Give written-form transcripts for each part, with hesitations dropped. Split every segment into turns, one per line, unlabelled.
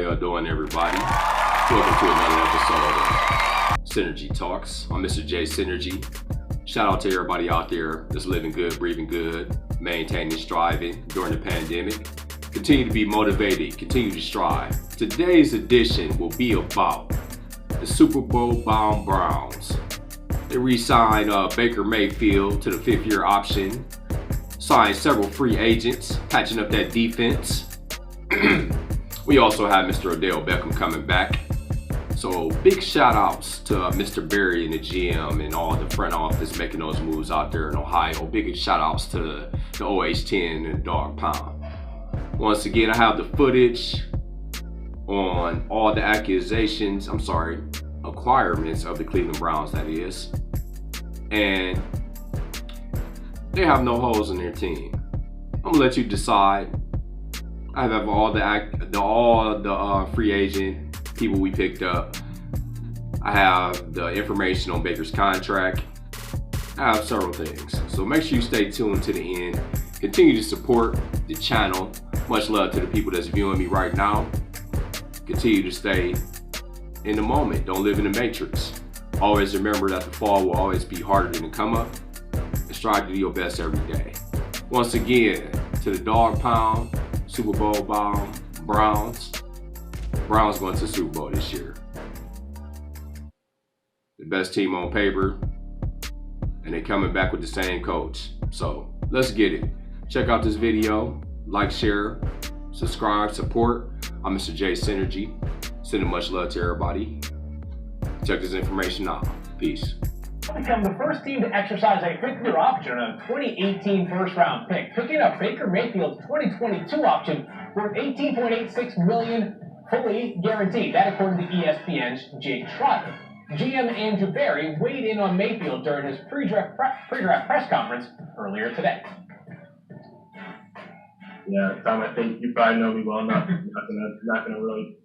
y'all doing, everybody? Welcome to another episode of Synergy Talks. I'm Mr. J Synergy. Shout out to everybody out there that's living good, breathing good, maintaining, striving during the pandemic. Continue to be motivated, continue to strive. Today's edition will be about the Superbowl bound Browns. They re-signed Baker Mayfield to the 5th-year option, signed several free agents, patching up that defense. We also have Mr. Odell Beckham coming back. So big shout outs to Mr. Berry and the GM and all the front office making those moves out there in Ohio. Big shout outs to the OH10 and the Dog Pound. Once again, I have the footage on all the acquirements of the Cleveland Browns, that is. And they have no holes in their team. I'm gonna let you decide. I have all the free agent people we picked up. I have the information on Baker's contract. I have several things. So make sure you stay tuned to the end. Continue to support the channel. Much love to the people that's viewing me right now. Continue to stay in the moment. Don't live in the matrix. Always remember that the fall will always be harder than the come up. And strive to do your best every day. Once again, to the Dog Pound, Superbowl bound Browns. Browns going to the Super Bowl this year. The best team on paper. And they coming back with the same coach. So let's get it. Check out this video. Like, share, subscribe, support. I'm Mr. J Synergy. Sending much love to everybody. Check this information out. Peace.
Become the first team to exercise a 5th-year option on a 2018 first-round pick, picking up Baker Mayfield's 2022 option worth $18.86 million, fully guaranteed. That according to ESPN's Jake Trotter. GM Andrew Berry weighed in on Mayfield during his pre-draft press conference earlier today.
Yeah, Tom, I think you probably know me well enough. I'm not gonna really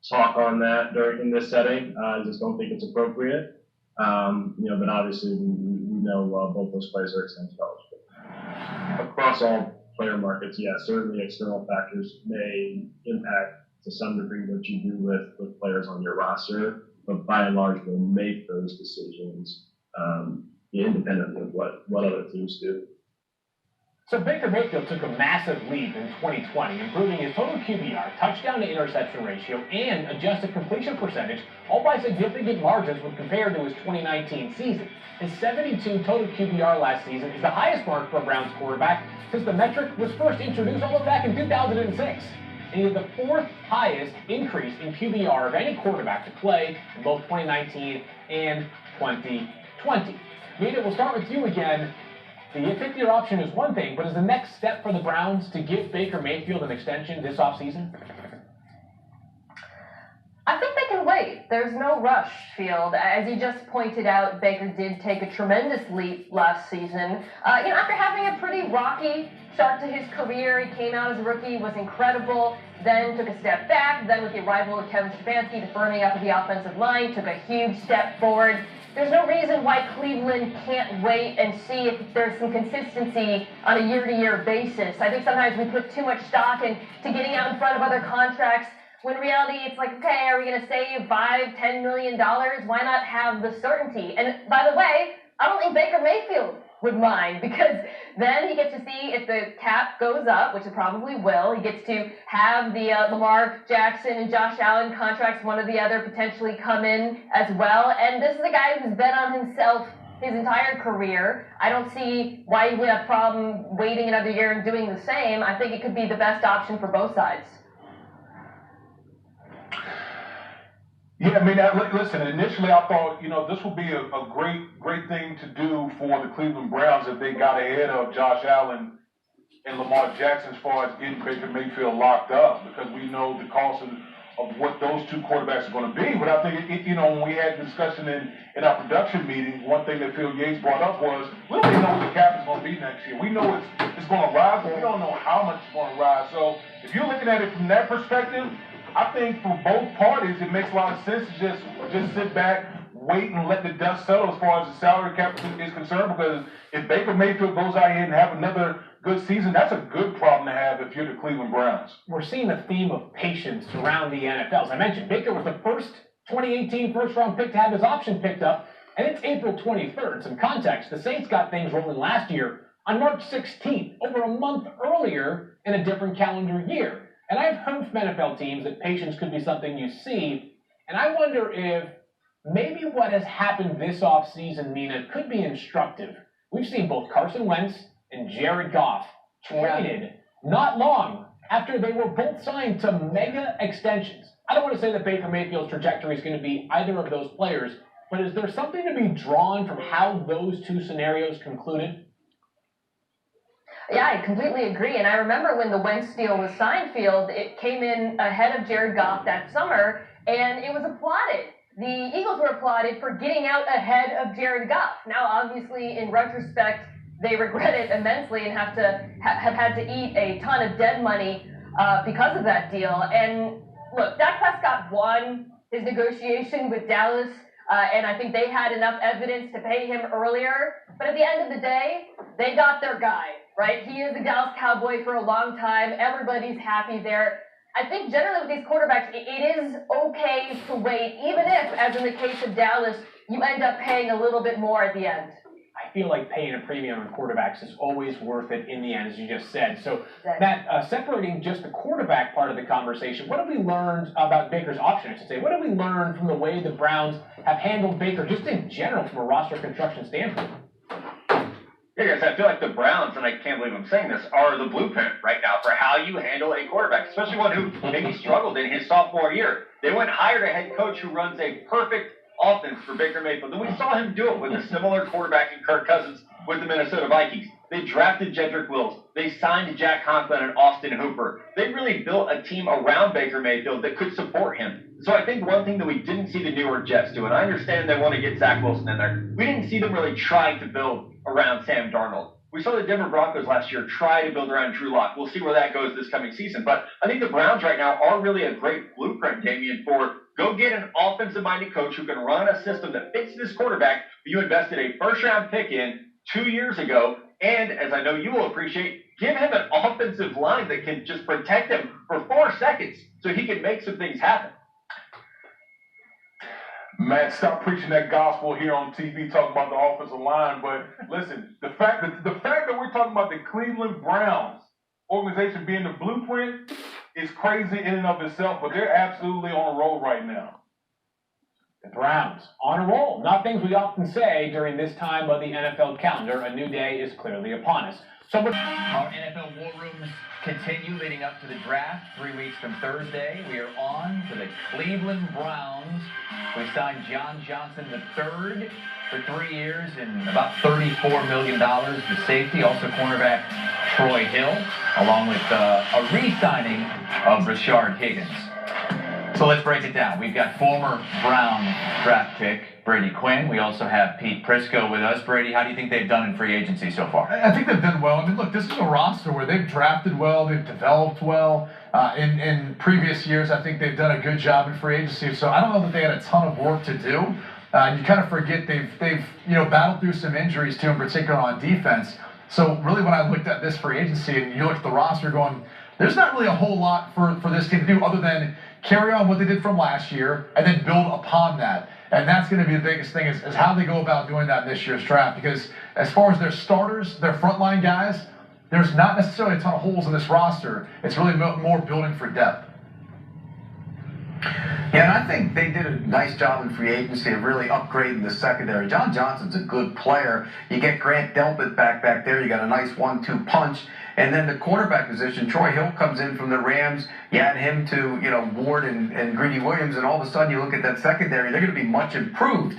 talk on that in this setting. I just don't think it's appropriate. But obviously we know both those players are extension eligible. Across all player markets, yes, certainly external factors may impact to some degree what you do with players on your roster, but by and large we'll make those decisions independently of what other teams do.
So Baker Mayfield took a massive leap in 2020, improving his total QBR, touchdown to interception ratio, and adjusted completion percentage, all by significant margins when compared to his 2019 season. His 72 total QBR last season is the highest mark for a Browns quarterback since the metric was first introduced all the way back in 2006. And he had the 4th highest increase in QBR of any quarterback to play in both 2019 and 2020. Mina, we'll start with you again. The 5th-year option is one thing, but is the next step for the Browns to give Baker Mayfield an extension this offseason?
I think they can wait. There's no rush, Field. As you just pointed out, Baker did take a tremendous leap last season. After having a pretty rocky start to his career, he came out as a rookie, was incredible, then took a step back, then with the arrival of Kevin Stefanski, the firming up of the offensive line, took a huge step forward. There's no reason why Cleveland can't wait and see if there's some consistency on a year-to-year basis. I think sometimes we put too much stock into getting out in front of other contracts, when in reality it's like, okay, are we going to save $5-10 million? Why not have the certainty? And by the way, I don't think Baker Mayfield would mind, because then he gets to see if the cap goes up, which it probably will. He gets to have the Lamar Jackson and Josh Allen contracts, one or the other, potentially come in as well. And this is a guy who's bet on himself his entire career. I don't see why he would have a problem waiting another year and doing the same. I think it could be the best option for both sides.
Yeah, listen, initially I thought, this would be a great thing to do for the Cleveland Browns if they got ahead of Josh Allen and Lamar Jackson as far as getting Baker Mayfield locked up, because we know the cost of what those two quarterbacks are going to be. But I think, when we had discussion in our production meeting, one thing that Phil Yates brought up was, we don't even know what the cap is going to be next year. We know it's going to rise, but we don't know how much it's going to rise. So if you're looking at it from that perspective, I think for both parties, it makes a lot of sense to just sit back, wait, and let the dust settle as far as the salary cap is concerned. Because if Baker Mayfield goes out here and have another good season. That's a good problem to have if you're the Cleveland Browns.
We're seeing a theme of patience around the NFL. As I mentioned, Baker was the first 2018 first-round pick to have his option picked up, and it's April 23rd. Some context, the Saints got things rolling last year on March 16th, over a month earlier in a different calendar year. And I've heard from NFL teams that patience could be something you see, and I wonder if maybe what has happened this offseason, Mina, could be instructive. We've seen both Carson Wentz and Jared Goff traded not long after they were both signed to mega extensions. I don't want to say that Baker Mayfield's trajectory is going to be either of those players, but is there something to be drawn from how those two scenarios concluded?
Yeah, I completely agree. And I remember when the Wentz deal was signed, Field, it came in ahead of Jared Goff that summer, and it was applauded. The Eagles were applauded for getting out ahead of Jared Goff. Now, obviously, in retrospect, they regret it immensely and have had to eat a ton of dead money because of that deal. And look, Dak Prescott won his negotiation with Dallas, and I think they had enough evidence to pay him earlier. But at the end of the day, they got their guy, right? He is a Dallas Cowboy for a long time. Everybody's happy there. I think generally with these quarterbacks, it is okay to wait, even if, as in the case of Dallas, you end up paying a little bit more at the end.
I feel like paying a premium on quarterbacks is always worth it in the end, as you just said. So, Matt, separating just the quarterback part of the conversation, what have we learned about Baker's option, I should say? What have we learned from the way the Browns have handled Baker, just in general, from a roster construction standpoint?
Yeah, guys, I feel like the Browns, and I can't believe I'm saying this, are the blueprint right now for how you handle a quarterback, especially one who maybe struggled in his sophomore year. They went and hired a head coach who runs a perfect offense for Baker Mayfield. And we saw him do it with a similar quarterback in Kirk Cousins with the Minnesota Vikings. They drafted Jedrick Wills. They signed Jack Conklin and Austin Hooper. They really built a team around Baker Mayfield that could support him. So I think one thing that we didn't see the New York Jets do, and I understand they want to get Zach Wilson in there, we didn't see them really trying to build around Sam Darnold. We saw the Denver Broncos last year try to build around Drew Lock. We'll see where that goes this coming season. But I think the Browns right now are really a great blueprint, Damian, for go get an offensive-minded coach who can run a system that fits this quarterback that you invested a first-round pick in 2 years ago. And, as I know you will appreciate, give him an offensive line that can just protect him for 4 seconds so he can make some things happen.
Matt, stop preaching that gospel here on TV, talking about the offensive line. But listen, the fact that we're talking about the Cleveland Browns organization being the blueprint is crazy in and of itself. But they're absolutely on a roll right now.
The Browns on a roll. Not things we often say during this time of the NFL calendar. A new day is clearly upon us.
Our NFL war rooms continue leading up to the draft. 3 weeks from Thursday, we are on to the Cleveland Browns. We signed John Johnson III for 3 years and about $34 million. The safety, also cornerback Troy Hill, along with a re-signing of Rashard Higgins. So let's break it down. We've got former Brown draft pick Brady Quinn. We also have Pete Prisco with us. Brady, how do you think they've done in free agency so far?
I think they've done well. I mean, look, this is a roster where they've drafted well, they've developed well. In previous years, I think they've done a good job in free agency. So I don't know that they had a ton of work to do. You kind of forget they've battled through some injuries too, in particular on defense. So really, when I looked at this free agency and you look at the roster, going, there's not really a whole lot for this team to do other than carry on what they did from last year and then build upon that. And that's going to be the biggest thing is how they go about doing that in this year's draft. Because as far as their starters, their frontline guys, there's not necessarily a ton of holes in this roster. It's really more building for depth.
Yeah, and I think they did a nice job in free agency of really upgrading the secondary. John Johnson's a good player. You get Grant Delpit back there. You got a nice 1-2 punch. And then the quarterback position, Troy Hill comes in from the Rams. You add him to, Ward and Greedy Williams, and all of a sudden you look at that secondary, they're going to be much improved.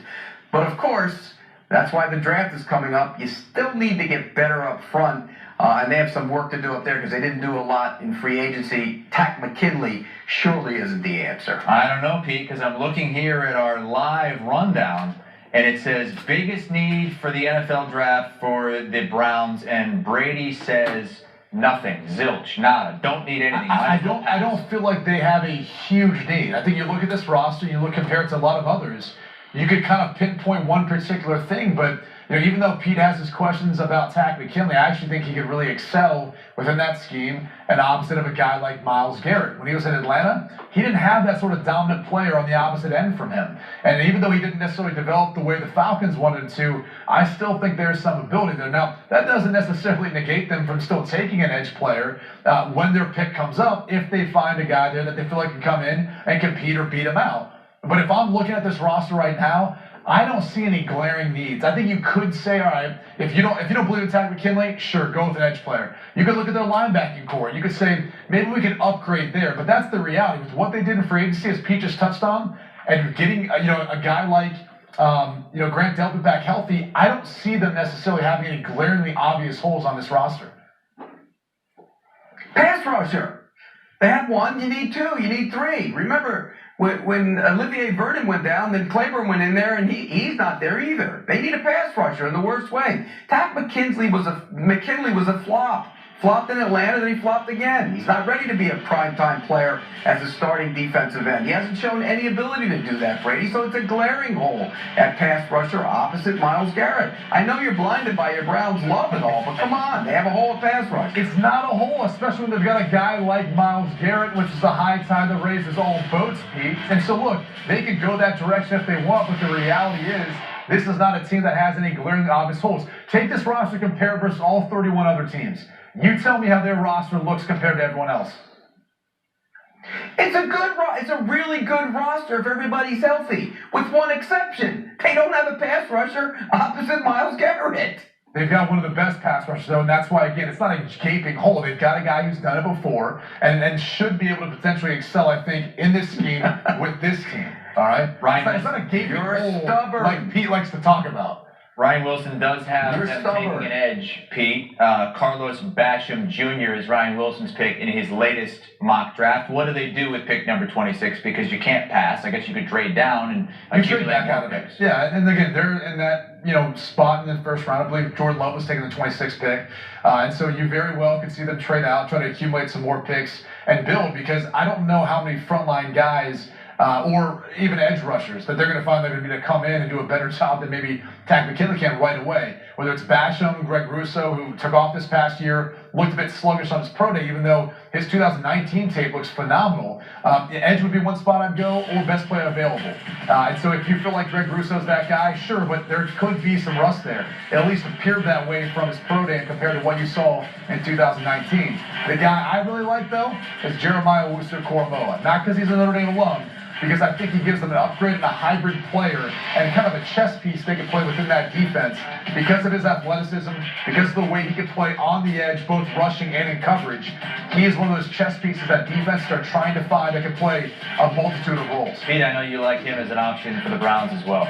But of course, that's why the draft is coming up. You still need to get better up front, and they have some work to do up there because they didn't do a lot in free agency. Tack McKinley surely isn't the answer.
I don't know, Pete, because I'm looking here at our live rundown, and it says biggest need for the NFL draft for the Browns, and Brady says nothing, zilch, nada, don't need anything.
I don't feel like they have a huge need. I think you look at this roster, you look compared to a lot of others, you could kind of pinpoint one particular thing, but even though Pete has his questions about Takk McKinley, I actually think he could really excel within that scheme, and opposite of a guy like Myles Garrett. When he was in Atlanta, he didn't have that sort of dominant player on the opposite end from him. And even though he didn't necessarily develop the way the Falcons wanted to, I still think there's some ability there. Now, that doesn't necessarily negate them from still taking an edge player when their pick comes up, if they find a guy there that they feel like can come in and compete or beat him out. But if I'm looking at this roster right now, I don't see any glaring needs. I think you could say, all right, if you don't believe in Takk McKinley, sure, go with an edge player. You could look at their linebacking core. You could say, maybe we can upgrade there. But that's the reality. With what they did in free agency, as Pete just touched on, and getting a guy like Grant Delpit back healthy, I don't see them necessarily having any glaringly obvious holes on this roster.
Pass rusher. They have one, you need two, you need three. Remember, when Olivier Vernon went down, then Claiborne went in there, and he's not there either. They need a pass rusher in the worst way. Takk McKinley was a flop. Flopped in Atlanta, then he flopped again. He's not ready to be a primetime player as a starting defensive end. He hasn't shown any ability to do that, Brady, so it's a glaring hole at pass rusher opposite Myles Garrett. I know you're blinded by your Browns love and all, but come on, they have a hole at pass rush.
It's not a hole, especially when they've got a guy like Myles Garrett, which is the high tide that raises all boats, Pete. And so look, they could go that direction if they want, but the reality is, this is not a team that has any glaring obvious holes. Take this roster, compare it versus all 31 other teams. You tell me how their roster looks compared to everyone else.
It's a really good roster if everybody's healthy, with one exception. They don't have a pass rusher opposite Myles Garrett.
They've got one of the best pass rushers, though, and that's why, again, it's not a gaping hole. They've got a guy who's done it before and should be able to potentially excel, I think, in this scheme with this team. All right?
Ryan,
it's not a gaping hole
stubborn.
like Pete likes to talk about.
Ryan Wilson does have
You're
them
stubborn.
taking an edge, Pete. Carlos Basham Jr. is Ryan Wilson's pick in his latest mock draft. What do they do with pick number 26? Because you can't pass. I guess you could trade down and accumulate
back out of
more
it.
picks.
Yeah, and again, they're in that spot in the first round. I believe Jordan Love was taking the 26th pick. And so you very well could see them trade out, try to accumulate some more picks and build, because I don't know how many frontline guys or even edge rushers that they're going to find that are going to come in and do a better job than maybe Takk McKinley can right away. Whether it's Basham, Greg Russo, who took off this past year, looked a bit sluggish on his pro day, even though his 2019 tape looks phenomenal. Edge would be one spot I'd go, or best player available. And so if you feel like Greg Russo's that guy, sure, but there could be some rust there. It at least appeared that way from his pro day compared to what you saw in 2019. The guy I really like, though, is Jeremiah Owusu-Koramoah. Not because he's a Notre Dame alum, because I think he gives them an upgrade and a hybrid player and kind of a chess piece they can play within that defense because of his athleticism, because of the way he can play on the edge, both rushing and in coverage. He is one of those chess pieces that defenses are trying to find that can play a multitude of roles.
Pete, I know you like him as an option for the Browns as well.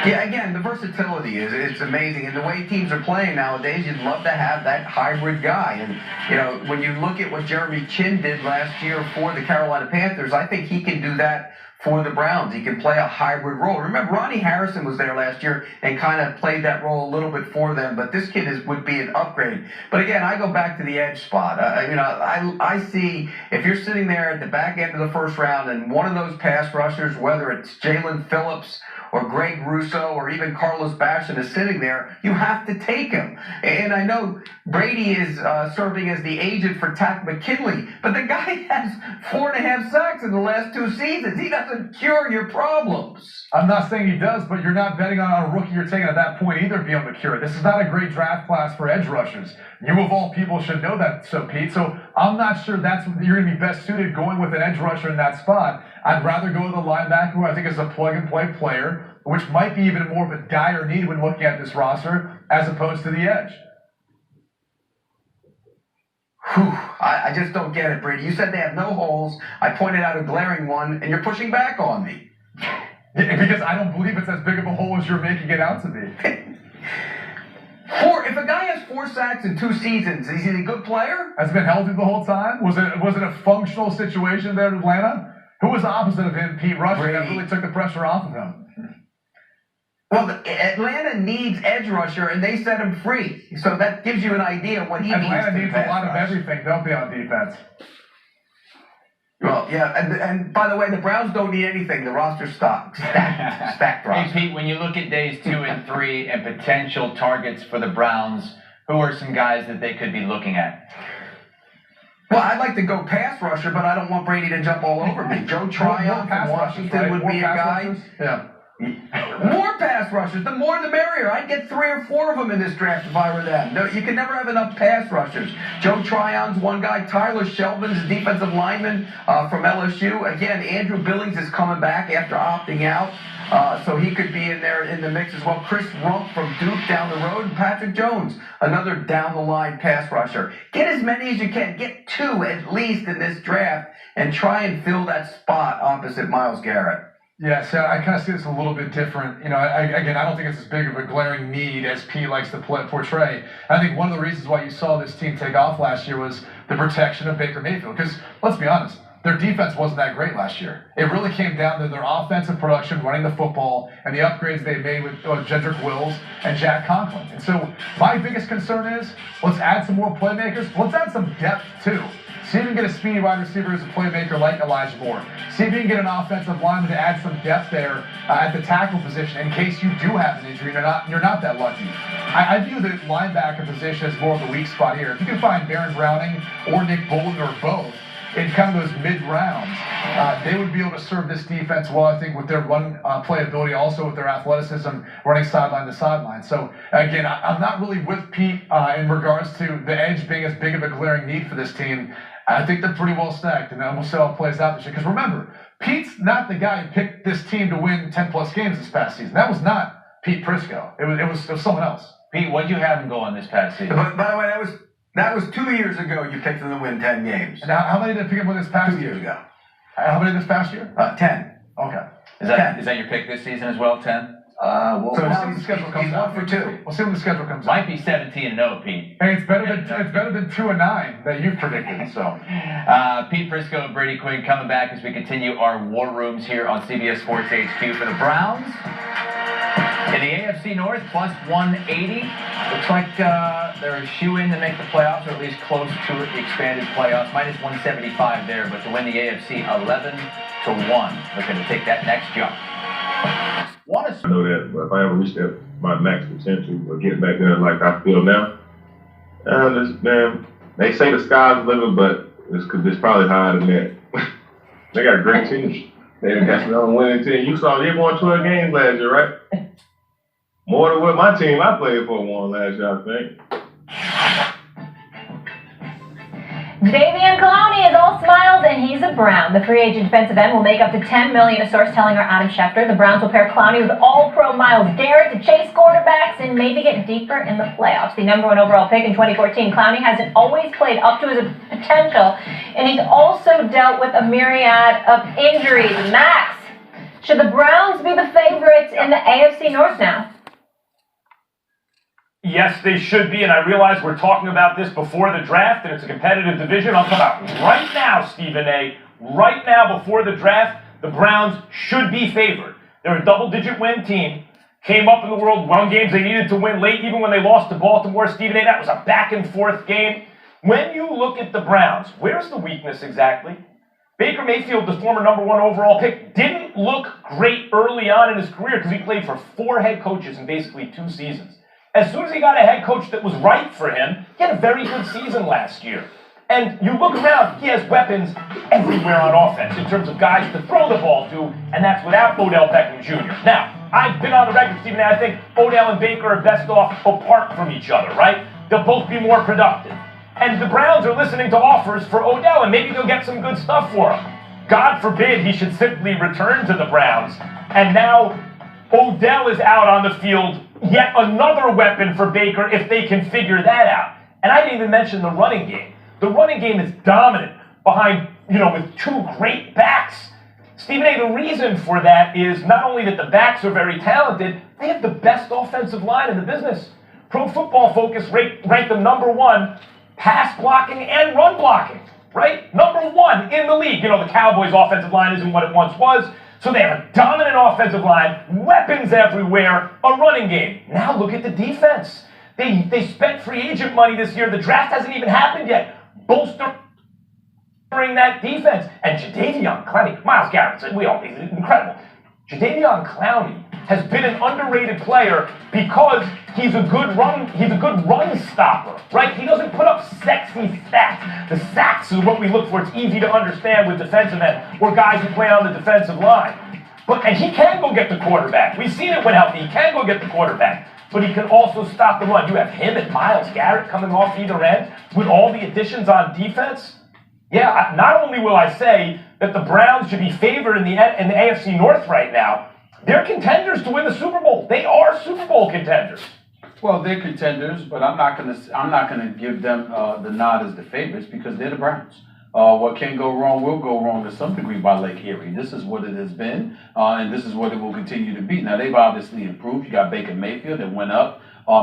Yeah, again, the versatility it's amazing. And the way teams are playing nowadays, you'd love to have that hybrid guy. And, when you look at what Jeremy Chin did last year for the Carolina Panthers, I think he can do that for the Browns. He can play a hybrid role. Remember, Ronnie Harrison was there last year and kind of played that role a little bit for them, but this kid would be an upgrade. But again, I go back to the edge spot. I see if you're sitting there at the back end of the first round and one of those pass rushers, whether it's Jalen Phillips or Greg Russo or even Carlos Basham is sitting there, you have to take him. And I know Brady is serving as the agent for Takk McKinley, but the guy has 4.5 sacks in the last 2 seasons. He doesn't cure your problems.
I'm not saying he does, but you're not betting on a rookie you're taking at that point either to be able to cure it. This is not a great draft class for edge rushers. You of all people should know that, so Pete. So I'm not sure that's what you're going to be best suited going with an edge rusher in that spot. I'd rather go with a linebacker who I think is a plug-and-play player, which might be even more of a dire need when looking at this roster, as opposed to the edge.
Whew, I just don't get it, Brady. You said they have no holes. I pointed out a glaring one, and you're pushing back on me.
Yeah, because I don't believe it's as big of a hole as you're making it out to be.
If a guy has 4 sacks in 2 seasons, is he a good player?
Has been healthy the whole time? Was it a functional situation there in Atlanta? Who was opposite of him? Pete Rushing, that really took the pressure off of him.
Well, Atlanta needs edge rusher, and they set him free. So that gives you an idea of what he needs.
Atlanta
to
needs a lot of everything, don't they, on defense?
Well, yeah, and by the way, the Browns don't need anything. The roster's stacked
Hey,
roster.
Pete, when you look at days 2 and 3 and potential targets for the Browns, who are some guys that they could be looking at?
Well, I'd like to go pass rusher, but I don't want Brady to jump all over me. Joe Tryon from Washington would be a guy.
Yeah.
More pass rushers. The more the merrier. I'd get 3 or 4 of them in this draft if I were them. No, you can never have enough pass rushers. Joe Tryon's one guy. Tyler Shelvin's a defensive lineman from LSU. Again, Andrew Billings is coming back after opting out. So he could be in there in the mix as well. Chris Rump from Duke down the road. And Patrick Jones, another down-the-line pass rusher. Get as many as you can. Get 2 at least in this draft and try and fill that spot opposite Myles Garrett.
Yeah, so I kind of see this a little bit different. You know, again, I don't think it's as big of a glaring need as Pete likes to portray. I think one of the reasons why you saw this team take off last year was the protection of Baker Mayfield. Because, let's be honest, their defense wasn't that great last year. It really came down to their offensive production, running the football, and the upgrades they made with Jedrick Wills and Jack Conklin. And so my biggest concern is, let's add some more playmakers. Let's add some depth, too. See if you can get a speedy wide receiver as a playmaker like Elijah Moore. See if you can get an offensive lineman to add some depth there at the tackle position in case you do have an injury and you're not that lucky. I view the linebacker position as more of a weak spot here. If you can find Baron Browning or Nick Bolton or both in kind of those mid-rounds, they would be able to serve this defense well, I think, with their run playability, also with their athleticism, running sideline to sideline. So, again, I'm not really with Pete in regards to the edge being as big of a glaring need for this team. I think they're pretty well stacked, and we'll see how it plays out this year. Because remember, Pete's not the guy who picked this team to win 10-plus games this past season. That was not Pete Prisco. It was someone else.
Pete, what did you have him going this past season?
But, by the way, that was 2 years ago you picked them to win 10 games.
And how many did they pick up with this past
2
year?
years ago.
How many this past year?
10.
Okay.
Is that your pick this season as well, 10?
We'll
So
see
now
when the schedule comes
he's
out.
1 for 2.
We'll see when the schedule comes out.
Might be 17-0, Pete.
Hey, it's better than 2-9 that you've predicted. So,
Pete Prisco, Brady Quinn coming back as we continue our war rooms here on CBS Sports HQ for the Browns. In the AFC North, plus 180. Looks like they're a shoe-in to make the playoffs, or at least close to the expanded playoffs. Minus 175 there, but to win the AFC 11-1. Looking to take that next jump.
I know that if I ever reach that my max potential or get back there like I feel now, man, they say the sky's the limit, but it's probably higher than that. They got a great team. They got some winning team. You saw they won 12 games last year, right? More than what my team I played for won last year, I think.
Davian Clowney is all smiles, and he's a Brown. The free agent defensive end will make up to $10 million, a source telling our Adam Schefter. The Browns will pair Clowney with all-pro Myles Garrett to chase quarterbacks and maybe get deeper in the playoffs. The #1 overall pick in 2014, Clowney hasn't always played up to his potential, and he's also dealt with a myriad of injuries. Max, should the Browns be the favorites in the AFC North now?
Yes, they should be, and I realize we're talking about this before the draft, and it's a competitive division. I'm talking about right now, Stephen A. Right now, before the draft, the Browns should be favored. They're a double-digit win team. Came up in the world, won games they needed to win late, even when they lost to Baltimore. Stephen A., that was a back-and-forth game. When you look at the Browns, where's the weakness exactly? Baker Mayfield, the former #1 overall pick, didn't look great early on in his career because he played for 4 head coaches in basically 2 seasons. As soon as he got a head coach that was right for him, he had a very good season last year. And you look around, he has weapons everywhere on offense in terms of guys to throw the ball to, and that's without Odell Beckham Jr. Now, I've been on the record, Stephen, I think Odell and Baker are best off apart from each other, right? They'll both be more productive. And the Browns are listening to offers for Odell, and maybe they'll get some good stuff for him. God forbid he should simply return to the Browns. And now Odell is out on the field, yet another weapon for Baker if they can figure that out. And I didn't even mention the running game. The running game is dominant behind, with 2 great backs. Stephen A., the reason for that is not only that the backs are very talented, they have the best offensive line in the business. Pro Football Focus ranked them #1 pass blocking and run blocking, right? #1 in the league. The Cowboys' offensive line isn't what it once was. So they have a dominant offensive line, weapons everywhere, a running game. Now look at the defense. They spent free agent money this year. The draft hasn't even happened yet. Bolstering favoring that defense. And Jadeveon Clowney, Myles Garrett, he's incredible. Jadeveon Clowney has been an underrated player because he's a good run stopper, right? He doesn't put up sexy stats. The sacks is what we look for. It's easy to understand with defensive end or guys who play on the defensive line. And he can go get the quarterback. We've seen it when healthy. He can go get the quarterback. But he can also stop the run. You have him and Myles Garrett coming off either end with all the additions on defense. Yeah, not only will I say that the Browns should be favored in the AFC North right now, they're contenders to win the Super Bowl. They are Super Bowl contenders.
Well, they're contenders, but I'm not gonna give them the nod as the favorites because they're the Browns. What can go wrong will go wrong to some degree by Lake Erie. This is what it has been, and this is what it will continue to be. Now, they've obviously improved. You got Baker Mayfield that went up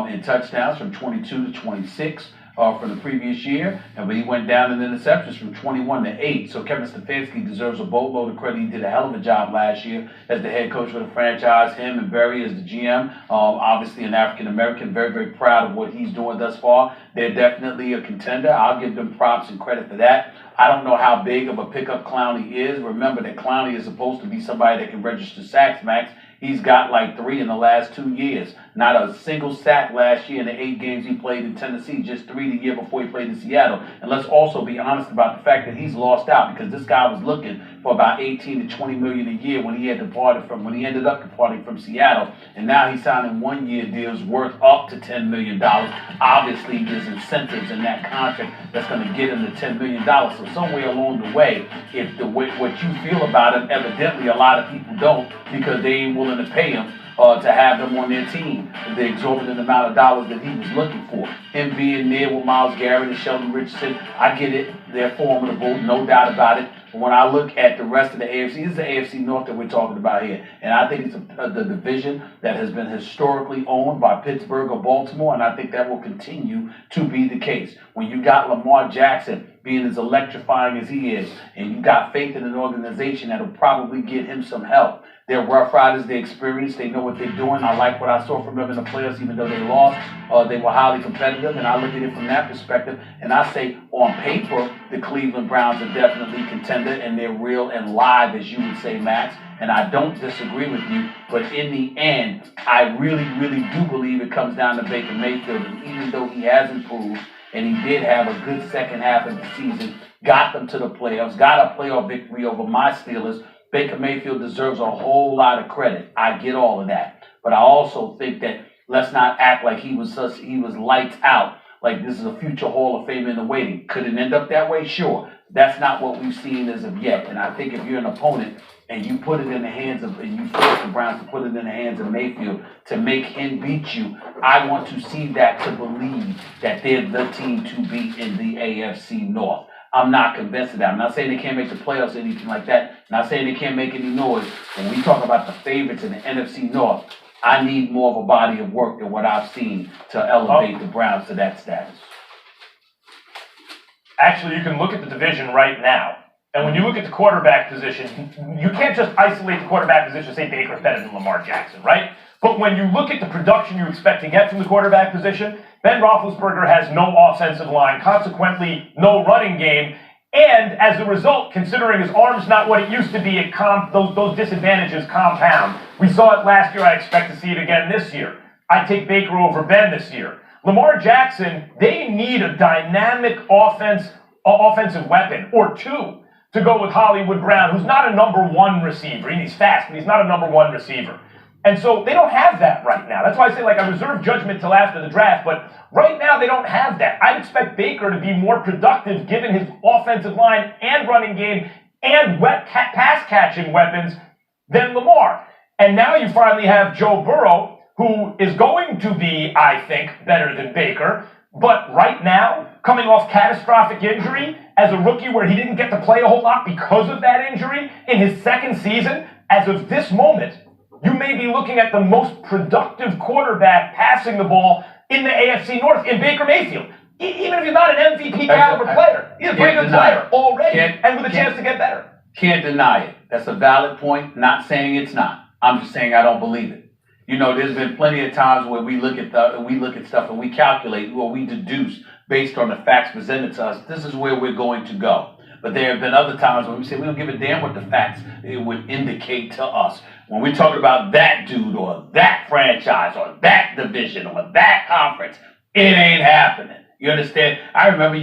in touchdowns from 22 to 26 from the previous year, but he went down in interceptions from 21 to 8. So Kevin Stefanski deserves a boatload of credit. He did a hell of a job last year as the head coach for the franchise. Him and Barry as the GM, obviously an African American, very, very proud of what he's doing thus far. They're definitely a contender. I'll give them props and credit for that. I don't know how big of a pickup Clowney is. Remember that Clowney is supposed to be somebody that can register sacks, Max. He's got like 3 in the last 2 years. Not a single sack last year in the 8 games he played in Tennessee, just 3 the year before he played in Seattle. And let's also be honest about the fact that he's lost out because this guy was looking for about 18 to 20 million a year when he ended up departing from Seattle. And now he's signing 1-year deals worth up to $10 million. Obviously, there's incentives in that contract that's going to get him to $10 million. So somewhere along the way, what you feel about him, evidently a lot of people don't because they ain't willing to pay him to have them on their team, the exorbitant amount of dollars that he was looking for. Him being there with Myles Garrett and Sheldon Richardson, I get it. They're formidable, no doubt about it. But when I look at the rest of the AFC, this is the AFC North that we're talking about here. And I think it's the division that has been historically owned by Pittsburgh or Baltimore, and I think that will continue to be the case. When you got Lamar Jackson being as electrifying as he is, and you got faith in an organization that will probably get him some help. They're Rough Riders, they're experienced, they know what they're doing. I like what I saw from them in the playoffs, even though they lost. They were highly competitive, and I look at it from that perspective. And I say, on paper, the Cleveland Browns are definitely contender, and they're real and live, as you would say, Max. And I don't disagree with you, but in the end, I really, really do believe it comes down to Baker Mayfield. And even though he has improved, and he did have a good second half of the season, got them to the playoffs, got a playoff victory over my Steelers, Baker Mayfield deserves a whole lot of credit. I get all of that. But I also think that let's not act like he was lights out, like this is a future Hall of Famer in the waiting. Could it end up that way? Sure. That's not what we've seen as of yet. And I think if you're an opponent and you put it in the hands of, and you force the Browns to put it in the hands of Mayfield to make him beat you, I want to see that to believe that they're the team to beat in the AFC North. I'm not convinced of that. I'm not saying they can't make the playoffs or anything like that. I'm not saying they can't make any noise. When we talk about the favorites in the NFC North, I need more of a body of work than what I've seen to elevate the Browns to that status.
Actually, you can look at the division right now. And when you look at the quarterback position, you can't just isolate the quarterback position and say Baker's better than Lamar Jackson, right? But when you look at the production you expect to get from the quarterback position, Ben Roethlisberger has no offensive line, consequently no running game, and as a result, considering his arm's not what it used to be, those disadvantages compound. We saw it last year, I expect to see it again this year. I take Baker over Ben this year. Lamar Jackson, they need a dynamic offensive weapon, or two, to go with Hollywood Brown, who's not a number 1 receiver. He's fast, but he's not a number 1 receiver. And so they don't have that right now. That's why I say, I reserve judgment till after the draft, but right now they don't have that. I'd expect Baker to be more productive given his offensive line and running game and pass-catching weapons than Lamar. And now you finally have Joe Burrow, who is going to be, I think, better than Baker, but right now, coming off catastrophic injury as a rookie where he didn't get to play a whole lot because of that injury in his second season, as of this moment, you may be looking at the most productive quarterback passing the ball in the AFC North in Baker Mayfield. Even if he's not an MVP caliber player, he's a pretty good player already and with a chance to get better.
Can't deny it. That's a valid point. Not saying it's not. I'm just saying I don't believe it. You know, there's been plenty of times where we look at stuff and we calculate or we deduce based on the facts presented to us. This is where we're going to go. But there have been other times when we say we don't give a damn what the facts it would indicate to us. When we talk about that dude or that franchise or that division or that conference, it ain't happening. You understand? I remember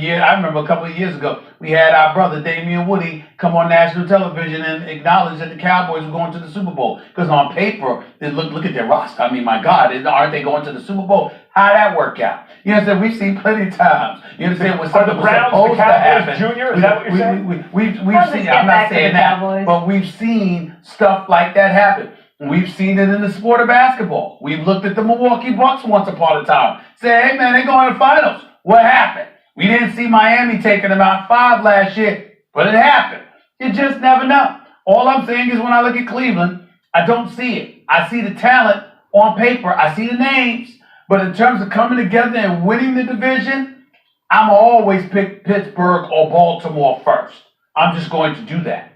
a couple of years ago, we had our brother Damian Woody come on national television and acknowledge that the Cowboys were going to the Super Bowl. Because on paper, look at their roster. I mean, my God, aren't they going to the Super Bowl? How'd that work out? You understand? We've seen plenty of times. You understand? When something was supposed to happen.
Junior, is that what you're saying?
We've seen, I'm not saying that, but we've seen stuff like that happen. We've seen it in the sport of basketball. We've looked at the Milwaukee Bucks once upon a time. Say, hey man, they're going to the finals. What happened? We didn't see Miami taking them out 5 last year, but it happened. You just never know. All I'm saying is when I look at Cleveland, I don't see it. I see the talent on paper. I see the names. But in terms of coming together and winning the division, I'm always pick Pittsburgh or Baltimore first. I'm just going to do that.